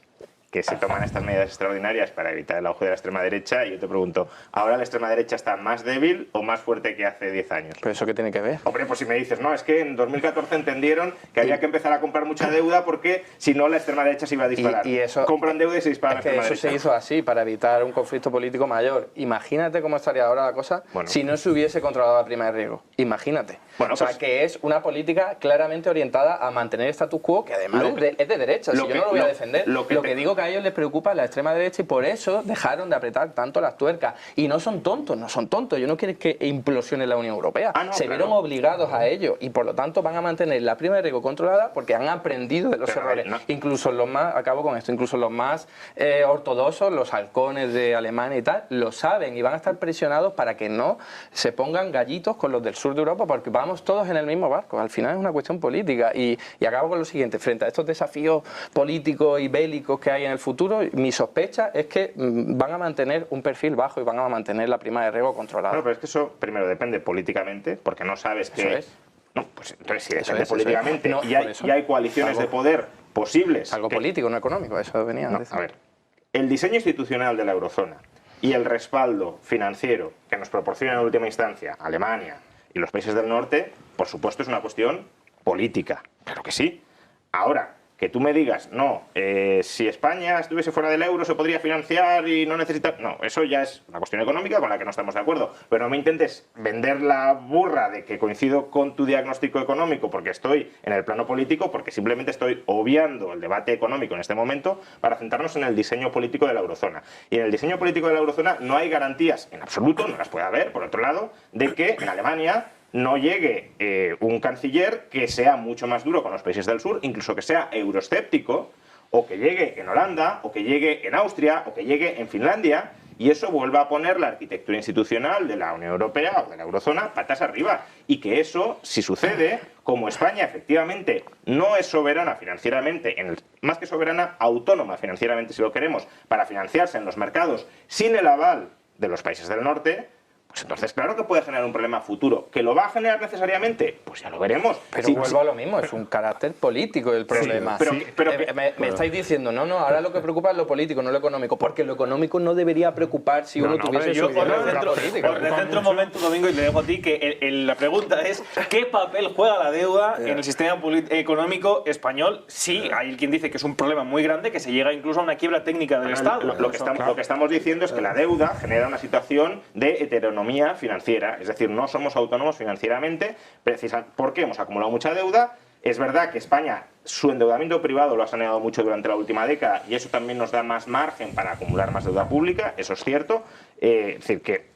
que se toman estas medidas extraordinarias para evitar el auge de la extrema derecha y yo te pregunto, ¿ahora la extrema derecha está más débil o más fuerte que hace 10 años? ¿Pero eso qué tiene que ver? Hombre, pues si me dices, no, es que en 2014 entendieron que había que empezar a comprar mucha deuda porque si no la extrema derecha se iba a disparar. Y eso, compran deuda y se dispara la extrema derecha. Eso se hizo así para evitar un conflicto político mayor. Imagínate cómo estaría ahora la cosa si no se hubiese controlado la prima de riesgo. Imagínate. Bueno, o sea, que es una política claramente orientada a mantener el status quo, que además es de derecha. Si yo no lo voy a defender, lo que digo que a ellos les preocupa la extrema derecha y por eso dejaron de apretar tanto las tuercas. Y no son tontos, Ellos no quieren que implosione la Unión Europea. Se vieron obligados a ello y por lo tanto van a mantener la prima de riesgo controlada porque han aprendido de los errores. Incluso los más, acabo con esto, incluso los más ortodoxos, los halcones de Alemania y tal, lo saben y van a estar presionados para que no se pongan gallitos con los del sur de Europa porque vamos todos en el mismo barco. Al final es una cuestión política. Y acabo con lo siguiente, frente a estos desafíos políticos y bélicos que hay en el futuro, mi sospecha es que van a mantener un perfil bajo y van a mantener la prima de riesgo controlada. Bueno, pero es que eso primero depende políticamente, porque no sabes que... Eso es. No, pues entonces si depende políticamente y hay coaliciones de poder posibles... Algo político, no económico, eso venía a decir. A ver, el diseño institucional de la eurozona y el respaldo financiero que nos proporciona en última instancia Alemania y los países del norte, por supuesto es una cuestión política, claro que sí. Ahora, que tú me digas, no, si España estuviese fuera del euro se podría financiar y no necesita... No, eso ya es una cuestión económica con la que no estamos de acuerdo. Pero no me intentes vender la burra de que coincido con tu diagnóstico económico porque estoy en el plano político, porque simplemente estoy obviando el debate económico en este momento para centrarnos en el diseño político de la eurozona. Y en el diseño político de la eurozona no hay garantías, en absoluto, no las puede haber, por otro lado, de que en Alemania no llegue un canciller que sea mucho más duro con los países del sur, incluso que sea euroescéptico, o que llegue en Holanda, o que llegue en Austria, o que llegue en Finlandia, y eso vuelva a poner la arquitectura institucional de la Unión Europea o de la eurozona patas arriba. Y que eso, si sucede, como España efectivamente no es soberana financieramente, más que soberana, autónoma financieramente si lo queremos, para financiarse en los mercados sin el aval de los países del norte, pues entonces claro que puede generar un problema futuro. ¿Que lo va a generar necesariamente? Pues ya lo veremos. Pero vuelvo a lo mismo, es un carácter político el problema. Me estáis diciendo, no, ahora lo que preocupa es lo político, no lo económico, porque lo económico no debería preocupar si uno tuviese su político. Os recentro un momento, Domingo, y te dejo a ti, que la pregunta es ¿qué papel juega la deuda en el sistema económico español? Sí, hay quien dice que es un problema muy grande, que se llega incluso a una quiebra técnica del Estado. Lo que estamos diciendo es que la deuda genera una situación de heteronomía financiera, es decir, no somos autónomos financieramente, precisamente porque hemos acumulado mucha deuda. Es verdad que España, su endeudamiento privado lo ha saneado mucho durante la última década y eso también nos da más margen para acumular más deuda pública, eso es cierto. Es decir, que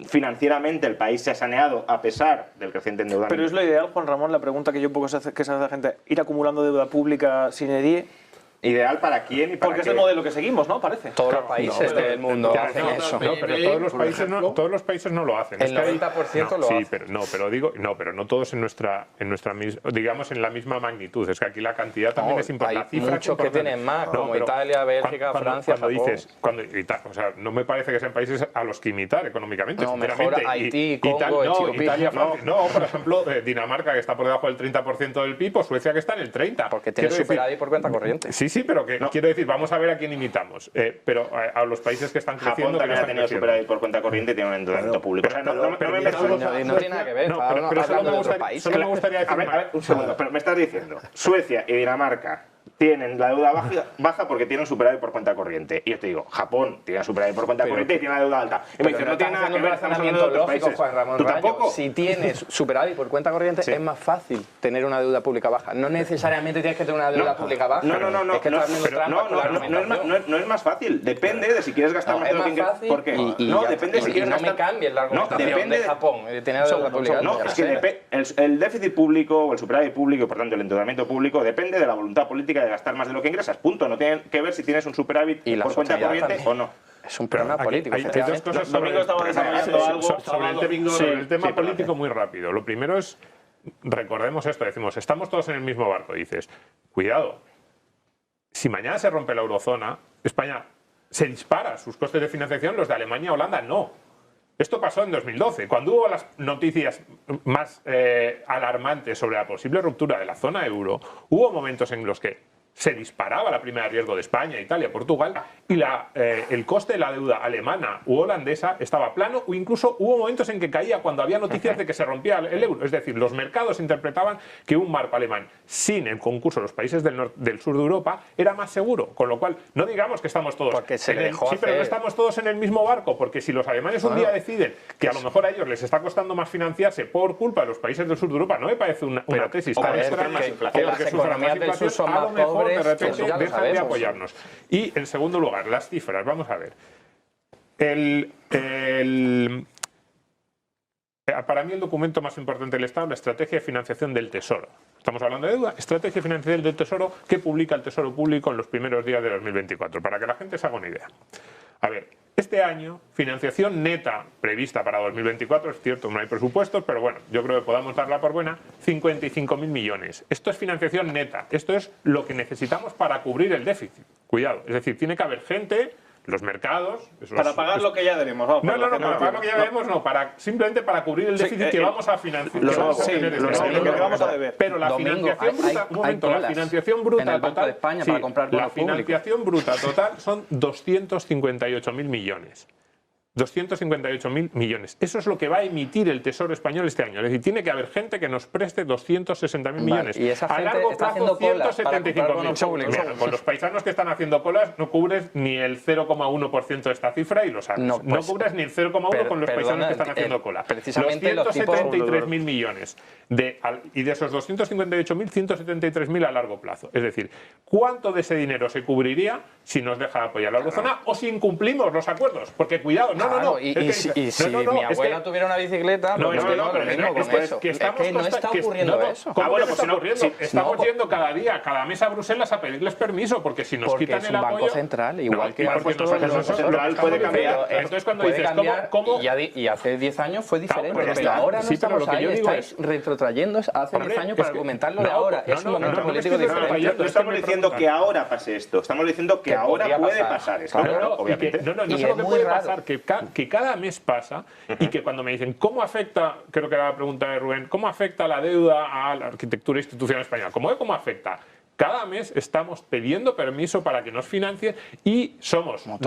financieramente el país se ha saneado a pesar del creciente endeudamiento. Pero es lo ideal, Juan Ramón, la pregunta que yo un poco que se hace la gente, ir acumulando deuda pública sin edie. Ideal para quién y para Porque es qué. el modelo que seguimos, ¿no? Parece. Todos los países del mundo Ya, hacen no, eso. no, pero todos los países no lo hacen. El Es que hay- 90% lo sí, hace. pero no todos en nuestra digamos en la misma magnitud. Es que aquí la cantidad también No, es importante. hay La cifra es muchos que importante. tienen más, como pero Italia, Bélgica, Francia, Japón. o sea, no me parece que sean países a los que imitar económicamente. No, mejor sinceramente. Haití, Congo, no, Etiopía. Italia, Francia, no, por ejemplo, Dinamarca, que está por debajo del 30% del PIB, o Suecia, que está en el 30%. Porque tiene Quiero decir, superávit por cuenta corriente. Sí, pero que quiero decir, vamos a ver a quién imitamos. Pero a los países que están creciendo, Japón que no también ha están tenido creciendo. superávit por cuenta corriente y tiene un endeudamiento público. O sea, no me No tiene nada que ver, No, estamos pero solo hablando me de otros gustaría- países. solo me gustaría decir A ver, un segundo, pero me estás diciendo, Suecia y Dinamarca tienen la deuda baja porque tienen superávit por cuenta corriente. Y yo te digo, Japón tiene superávit por cuenta corriente y tiene la deuda alta. Y me dices, no tiene nada que ver, estamos hablando de otros países. Juan Ramón ¿Tú Rayo. tampoco? Si tienes superávit por cuenta corriente, es más fácil tener una deuda pública baja. No necesariamente tienes que tener una deuda pública baja. No, Es que estás haciendo trampa con la argumentación. no es más fácil. Depende de si quieres gastar más de Es lo que más quieres. fácil ¿Por qué? y No, ya depende está. si Y quieres no gastar. me cambies la argumentación depende de Japón, de tener deuda pública. No, es que el déficit público o el superávit público, y por tanto el endeudamiento público, depende de la voluntad política de gastar más de lo que ingresas. Punto. No tiene que ver si tienes un superávit Y la por cuenta sociedad corriente también. o no. Es un problema Aquí político, hay dos efectivamente. cosas sobre Domingo estaba desarrollando algo. sobre el tema político muy rápido. Lo primero es, recordemos esto, decimos, estamos todos en el mismo barco. Dices, cuidado, si mañana se rompe la eurozona, España se dispara sus costes de financiación, los de Alemania, Holanda, no. Esto pasó en 2012, cuando hubo las noticias más alarmantes sobre la posible ruptura de la zona euro, hubo momentos en los que se disparaba la prima de riesgo de España, Italia, Portugal, y el coste de la deuda alemana u holandesa estaba plano, o incluso hubo momentos en que caía cuando había noticias de que se rompía el euro. Es decir, los mercados interpretaban que un marco alemán sin el concurso de los países del sur de Europa era más seguro. Con lo cual, no digamos que estamos todos... Porque se le dejó sí, pero no hacer. estamos todos en el mismo barco, porque si los alemanes un día deciden que a lo mejor a ellos les está costando más financiarse por culpa de los países del sur de Europa, no me parece una tesis tan extraña, que las que sufran más economías del sur inflación, son a lo más mejor de pobres, repente eso ya lo dejan de sabemos. apoyarnos. Y en segundo lugar, las cifras, vamos a ver. Para mí el documento más importante del Estado es la estrategia de financiación del Tesoro. Estamos hablando de deuda, estrategia de financiación del Tesoro que publica el Tesoro Público en los primeros días de 2024, para que la gente se haga una idea. A ver, este año, financiación neta prevista para 2024, es cierto, no hay presupuestos, pero bueno, yo creo que podamos darla por buena, 55.000 millones. Esto es financiación neta, esto es lo que necesitamos para cubrir el déficit. Cuidado, es decir, tiene que haber gente, los mercados... Para pagar lo que ya debemos. Vamos, No, para pagar lo que ya debemos, no, simplemente para cubrir el déficit que vamos a financiar. lo que vamos a deber. Pero la Domingo, financiación bruta, un momento, la colas financiación bruta en el Banco total, de España para comprar la bono público. financiación bruta total son 258.000 millones. 258.000 millones. Eso es lo que va a emitir el Tesoro español este año. Es decir, tiene que haber gente que nos preste 260.000 millones. y esa a gente largo está plazo, haciendo colas para comprar 175.000. bonos públicos. Mira, con los paisanos que están haciendo colas no cubres ni el 0,1% de esta cifra y lo sabes. No, pues, cubres ni el 0,1% con los paisanos que están haciendo cola. Precisamente los 273.000 millones. Y de esos 258.000, 173.000 a largo plazo. Es decir, ¿cuánto de ese dinero se cubriría si nos deja apoyar la eurozona o si incumplimos los acuerdos? Porque cuidado, no. Y si mi abuela tuviera una bicicleta, no, pues no, que no, lo pero mismo es con eso. que estamos Es que no está ocurriendo eso. ¿Cómo bueno, que pues está ocurriendo? Estamos no, yendo cada día, cada mes a Bruselas a pedirles permiso, porque si nos Porque quitan es el un apoyo... banco central, igual que y ha porque puesto nosotros los lo que central puede estamos cambiar. diciendo, entonces cuando puede dices, cambiar, ¿cómo? Y hace 10 años fue diferente, Claro, pero ahora no sí, pero estamos lo que ahí, yo digo estáis retrotrayendo hace 10 años es para que- argumentar lo no, de ahora. no, Es un no, momento no, político no estoy diferente. desarrollando, No estamos me diciendo que preguntan. ahora pase esto, estamos diciendo que Que ahora podría puede pasar. pasar esto, Claro, claro, Y obviamente. que, no Y solo es que muy puede raro. pasar, que cada mes pasa y que cuando me dicen ¿cómo afecta, creo que era la pregunta de Rubén, cómo afecta la deuda a la arquitectura institucional española? ¿Cómo afecta? Cada mes estamos pidiendo permiso para que nos financien y somos no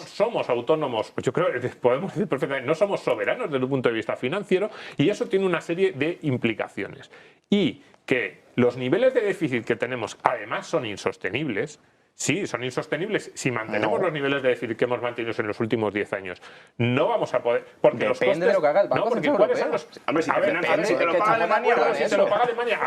somos autónomos, pues yo creo que podemos decir perfectamente, no somos soberanos desde un punto de vista financiero y eso tiene una serie de implicaciones. Y que los niveles de déficit que tenemos además son insostenibles. Sí, son insostenibles si mantenemos los niveles de déficit que hemos mantenido en los últimos 10 años. No vamos a poder... Porque los Depende costes, de lo que haga el Banco porque Central ¿cuáles son Europeo. los...? Hombre, si A te ver, financian, si te lo que paga estamos de Alemania, acuerdo si en te lo eso. paga Alemania,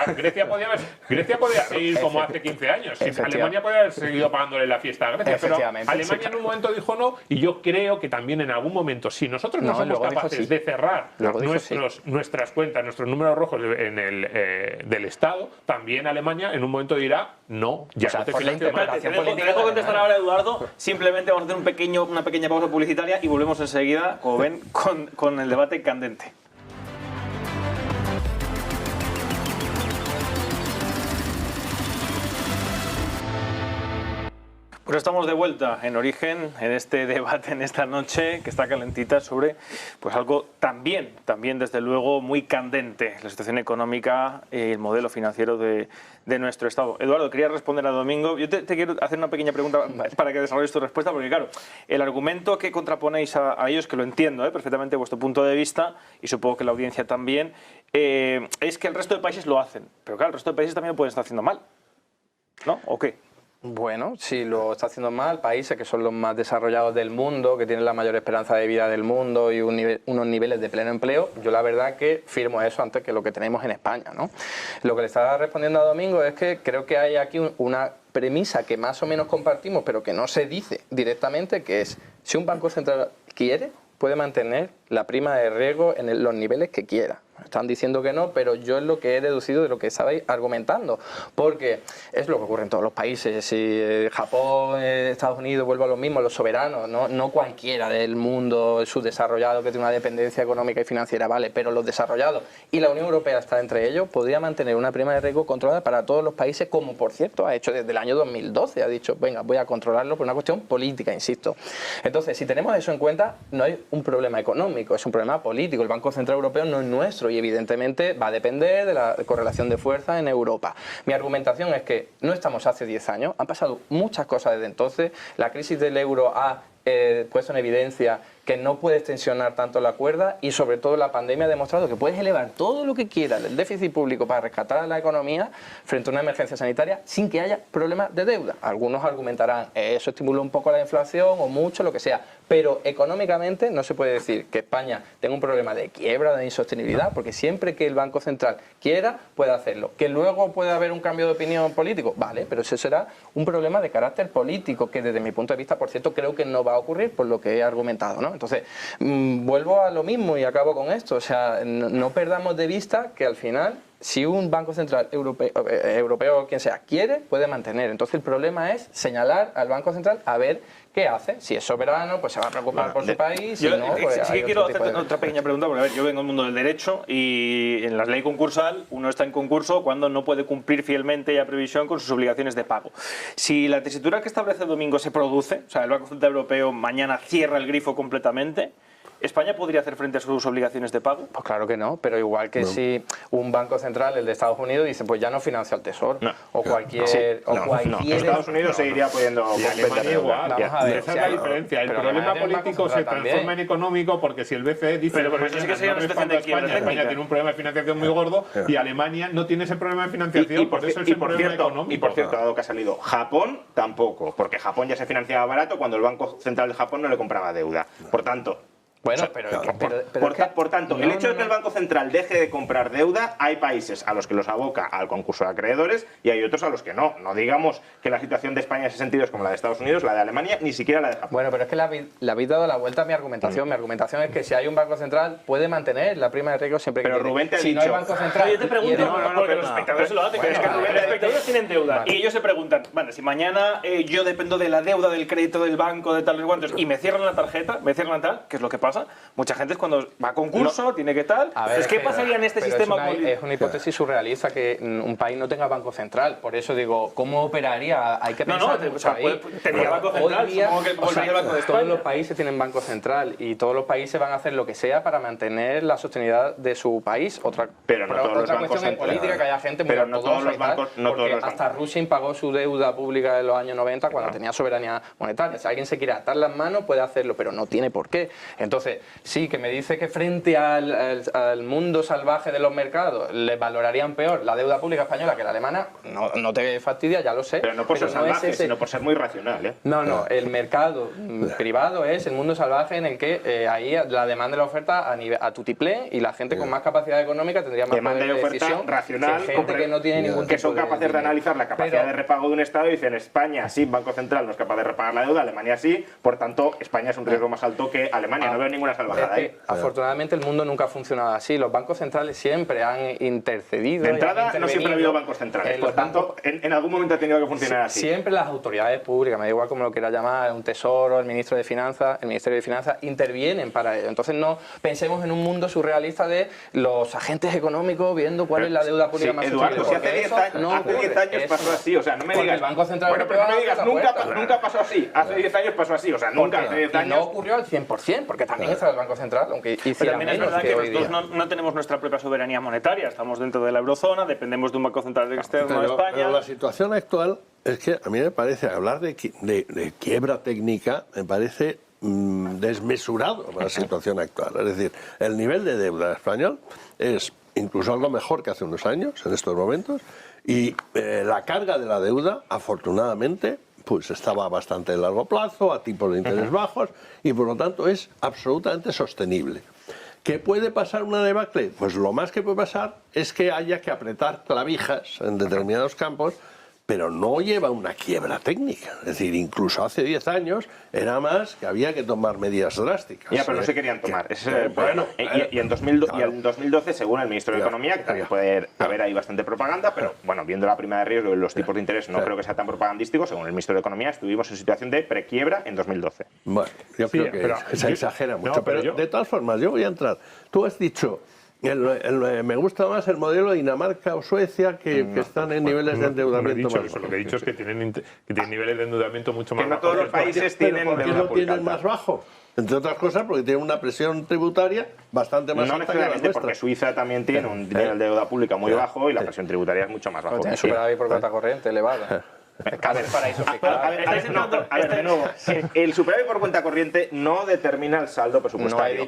Grecia podía seguir como hace 15 años. Alemania podía haber seguido pagándole la fiesta a Grecia, pero Efectivamente, Alemania en un momento dijo no, y yo creo que también en algún momento, si nosotros no somos luego dijo capaces sí. de cerrar Luego dijo sí. nuestras cuentas, nuestros números rojos del Estado, también Alemania en un momento dirá no, ya O sea, no te por la financio más. interpretación política. dejo contestar ahora, Eduardo. Simplemente vamos a hacer una pequeña pausa publicitaria y volvemos enseguida, como ven, con el debate candente. Pues estamos de vuelta en Origen, en este debate, en esta noche, que está calentita sobre pues algo también desde luego muy candente, la situación económica y el modelo financiero de nuestro Estado. Eduardo, quería responder a Domingo. Yo te quiero hacer una pequeña pregunta para que desarrolles tu respuesta, porque claro, el argumento que contraponéis a ellos, que lo entiendo perfectamente vuestro punto de vista, y supongo que la audiencia también, es que el resto de países lo hacen. Pero claro, el resto de países también lo pueden estar haciendo mal, ¿no? ¿O qué? Bueno, si lo está haciendo mal, países que son los más desarrollados del mundo, que tienen la mayor esperanza de vida del mundo y unos niveles de pleno empleo, yo la verdad que firmo eso antes que lo que tenemos en España, ¿no? Lo que le estaba respondiendo a Domingo es que creo que hay aquí una premisa que más o menos compartimos, pero que no se dice directamente, que es, si un banco central quiere, puede mantener la prima de riesgo en los niveles que quiera. Están diciendo que no, pero yo es lo que he deducido de lo que estabais argumentando, porque es lo que ocurre en todos los países. Si Japón, Estados Unidos, vuelvo a lo mismo, los soberanos, no cualquiera del mundo subdesarrollado que tiene una dependencia económica y financiera, vale, pero los desarrollados, y la Unión Europea está entre ellos, podría mantener una prima de riesgo controlada para todos los países, como por cierto ha hecho desde el año 2012, ha dicho, venga, voy a controlarlo por una cuestión política, insisto. Entonces, si tenemos eso en cuenta, no hay un problema económico, es un problema político. El Banco Central Europeo no es nuestro y evidentemente va a depender de la correlación de fuerza en Europa. Mi argumentación es que no estamos hace 10 años, han pasado muchas cosas desde entonces, la crisis del euro ha puesto en evidencia que no puedes tensionar tanto la cuerda y sobre todo la pandemia ha demostrado que puedes elevar todo lo que quieras del déficit público para rescatar a la economía frente a una emergencia sanitaria sin que haya problemas de deuda. Algunos argumentarán eso estimuló un poco la inflación o mucho, lo que sea, pero económicamente no se puede decir que España tenga un problema de quiebra, de insostenibilidad, porque siempre que el Banco Central quiera puede hacerlo. Que luego puede haber un cambio de opinión político, vale, pero ese será un problema de carácter político que desde mi punto de vista, por cierto, creo que no va a ocurrir por lo que he argumentado, ¿no? Entonces, vuelvo a lo mismo y acabo con esto. O sea, no perdamos de vista que al final, si un Banco Central europeo o quien sea quiere, puede mantener. Entonces, el problema es señalar al Banco Central a ver qué hace. Si es soberano, pues se va a preocupar por su país. Si no, pues sí que quiero hacerte otra pequeña pregunta, porque a ver, yo vengo del mundo del derecho y en la ley concursal uno está en concurso cuando no puede cumplir fielmente y a previsión con sus obligaciones de pago. Si la tesitura que establece Domingo se produce, o sea, el Banco Central Europeo mañana cierra el grifo completamente, ¿España podría hacer frente a sus obligaciones de pago? Pues claro que no, pero igual que si un banco central, el de Estados Unidos, dice pues ya no financia al Tesoro, o cualquier... Estados Unidos seguiría pudiendo... Alemania igual. Esa es la diferencia. El problema político se transforma también en económico porque si el BCE dice pero eso sí que sería una situación de quiebra técnica. España tiene un problema de financiación muy gordo y Alemania no tiene ese problema de financiación, por eso es el problema económico. Y por cierto, dado que ha salido Japón, tampoco, porque Japón ya se financiaba barato cuando el Banco Central de Japón no le compraba deuda. Por tanto... Bueno, por tanto, el hecho de que el Banco Central deje de comprar deuda, hay países a los que los aboca al concurso de acreedores y hay otros a los que no. No digamos que la situación de España en ese sentido es como la de Estados Unidos, la de Alemania, ni siquiera la de Japón. Bueno, pero es que le habéis dado la vuelta a mi argumentación. Mi argumentación es que si hay un Banco Central, puede mantener la prima de riesgo siempre que Pero quiere. Rubén te ha si dicho... no hay Banco Central... Yo te pregunto, porque los espectadores se lo hacen. Es que los espectadores tienen deuda y ellos se preguntan, bueno, si mañana yo dependo de la deuda del crédito del banco, de tales y cuantos, y me cierran la tarjeta, me cierran tal, ¿qué es lo que pasa? Mucha gente cuando va a concurso, tiene que tal. Entonces, ¿qué pasaría en este sistema político? Es una hipótesis surrealista que un país no tenga banco central. Por eso digo, ¿cómo operaría? Hay que pensar tendría banco central, supongo que volvería el Banco de España. Todos los países tienen banco central y todos los países van a hacer lo que sea para mantener la sostenibilidad de su país. Pero no todos los bancos cuestión es política, que haya gente muy pero no todos los bancos, porque hasta Rusia impagó su deuda pública en los años 90 cuando tenía soberanía monetaria. Si alguien se quiere atar las manos puede hacerlo, pero no tiene por qué. Entonces, sí, que me dice que frente al mundo salvaje de los mercados le valorarían peor la deuda pública española que la alemana, no te fastidia, ya lo sé. Pero no por ser salvaje, sino por ser muy racional, ¿eh? No, el mercado privado es el mundo salvaje en el que ahí la demanda y la oferta a tutiplén y la gente con más capacidad económica tendría más demanda poder y de oferta decisión racional, que gente que no tiene ningún que tipo son capaces de analizar la capacidad de repago de un Estado y dicen España sí, Banco Central no es capaz de repagar la deuda, Alemania sí, por tanto España es un riesgo más alto que Alemania. No veo ninguna salvajada ahí. Afortunadamente el mundo nunca ha funcionado así. Los bancos centrales siempre han intercedido. De entrada, no siempre ha habido bancos centrales. Por tanto, en algún momento ha tenido que funcionar así. Siempre las autoridades públicas, me da igual como lo quiera llamar, un tesoro, el Ministerio de Finanzas, intervienen para ello. Entonces no pensemos en un mundo surrealista de los agentes económicos viendo cuál es la deuda pública más Eduardo, sostenible. si hace 10 años pasó así, o sea, no me digas... el Banco Central Europeo no me digas, nunca pasó así. Hace 10 años pasó así, o sea, nunca hace 10 años... Y no ocurrió al 100%, porque también está el Banco Central, aunque hiciera Pero también es menos verdad que hoy día. nosotros no tenemos nuestra propia soberanía monetaria, estamos dentro de la eurozona, dependemos de un Banco Central externo de España. Pero la situación actual es que a mí me parece, hablar de quiebra técnica, me parece desmesurado para la situación actual. Es decir, el nivel de deuda español es incluso algo mejor que hace unos años, en estos momentos, y la carga de la deuda, afortunadamente, pues estaba bastante a largo plazo, a tipos de interés bajos, y por lo tanto es absolutamente sostenible. ¿Qué puede pasar una debacle? Pues lo más que puede pasar es que haya que apretar clavijas en determinados campos, pero no lleva una quiebra técnica. Es decir, incluso hace 10 años era más que había que tomar medidas drásticas. Ya, pero no se querían tomar. Y en 2012, según el ministro de Economía, que también puede haber ahí bastante propaganda, pero bueno, viendo la prima de riesgo y los tipos de interés, no creo que sea tan propagandístico. Según el ministro de Economía, estuvimos en situación de prequiebra en 2012. Bueno, yo creo que se exagera mucho. Pero de todas formas, yo voy a entrar. Tú has dicho... me gusta más el modelo de Dinamarca o Suecia que están en niveles de endeudamiento más bajos. Lo que he dicho es que tienen niveles de endeudamiento mucho más bajos. bajos. No todos los países tienen ¿por qué no tienen más bajo? Entre otras cosas porque tienen una presión tributaria bastante más alta que la nuestra. Porque Suiza también tiene un nivel de deuda pública muy bajo y la presión tributaria es mucho más baja. Tiene superávit por cuenta corriente elevada. De nuevo, el superávit por cuenta corriente no determina el saldo presupuestario.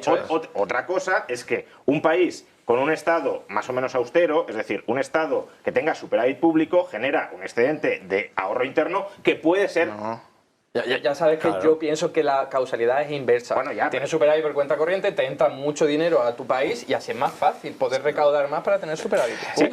Otra cosa es que un país con un Estado más o menos austero, es decir, un Estado que tenga superávit público, genera un excedente de ahorro interno que puede ser... Ya sabes que yo pienso que la causalidad es inversa. Bueno, ya, tienes superávit por cuenta corriente, te entra mucho dinero a tu país y así es más fácil poder recaudar más para tener superávit. Sí,